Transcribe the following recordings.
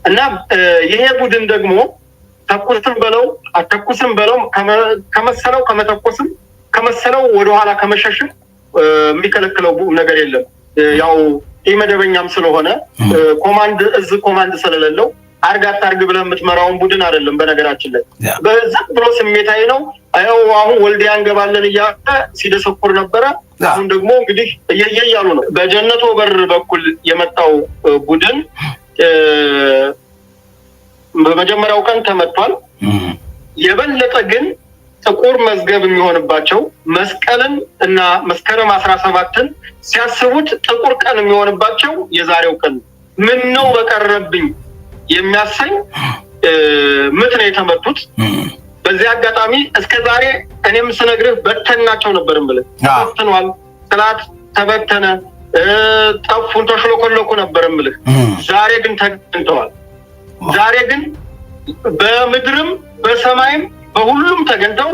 እና ይሄ ቡድን ደግሞ ተኩስም በለው አተኩስም በለው ከመሰለው ከመተኮስም ከመሰለው ወደ ኋላ ከመሸሽም የሚከለክለው ነገር የለም። ያው ኢመደበኛም ስለሆነ ኮማንድ ስለሌለው አርጋት አርግ ብለህ የምትመራውን ቡድን አይደለም። በነገራችን ላይ በዛም ብሎ ስሜታዊ ነው። አሁን ወልዲያ እንገባለን እያለ ሲደሰኩር ነበረ። አሁን ደግሞ እንግዲህ እያሉ ነው። በጀነቶ በር በኩል የመጣው ቡድን በመጀመሪያው ቀን ተመቷል። የበለጠ ግን ጥቁር መዝገብ የሚሆንባቸው መስቀልን እና መስከረም 17ን ሲያስቡት ጥቁር ቀን የሚሆንባቸው የዛሬው ቀን ምን ነው በቀረብኝ የሚያሰኝ ምት ነው የተመቱት። በዚህ አጋጣሚ እስከ ዛሬ እኔም ስነግርህ በተናቸው ነበር እምልህ ተበትኗል፣ ጥላት ተበተነ፣ ጠፉን፣ ተሽሎኮለኩ ነበር እምልህ። ዛሬ ግን ተገኝተዋል። ዛሬ ግን በምድርም በሰማይም በሁሉም ተገኝተው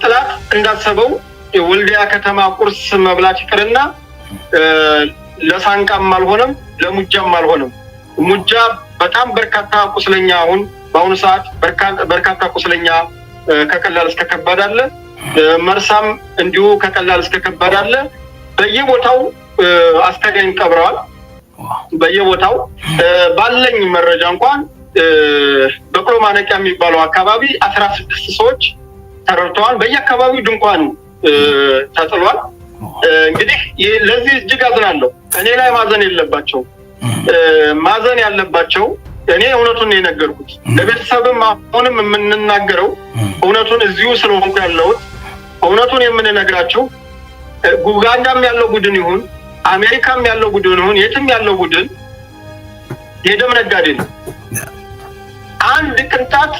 ጥላት እንዳሰበው ወልዲያ ከተማ ቁርስ መብላት ይቅርና ለሳንቃም አልሆነም፣ ለሙጃም አልሆነም። ሙጃ በጣም በርካታ ቁስለኛ አሁን በአሁኑ ሰዓት በርካታ ቁስለኛ ከቀላል እስከ ከባድ አለ። መርሳም እንዲሁ ከቀላል እስከ ከባድ አለ። በየቦታው አስከሬን ቀብረዋል። በየቦታው ባለኝ መረጃ እንኳን በቅሎ ማነቂያ የሚባለው አካባቢ 16 ሰዎች ተረድተዋል። በየአካባቢው ድንኳን ተጥሏል። እንግዲህ ለዚህ እጅግ አዝናለሁ። እኔ ላይ ማዘን የለባቸው። ማዘን ያለባቸው እኔ እውነቱን ነው የነገርኩት። ለቤተሰብም አሁንም የምንናገረው እውነቱን እዚሁ ስለሆንኩ ያለሁት እውነቱን የምንነግራቸው ኡጋንዳም ያለው ቡድን ይሁን አሜሪካም ያለው ቡድን ይሁን የትም ያለው ቡድን የደም ነጋዴ ነው። አንድ ቅንጣት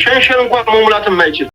ሸንሸን እንኳን መሙላት የማይችል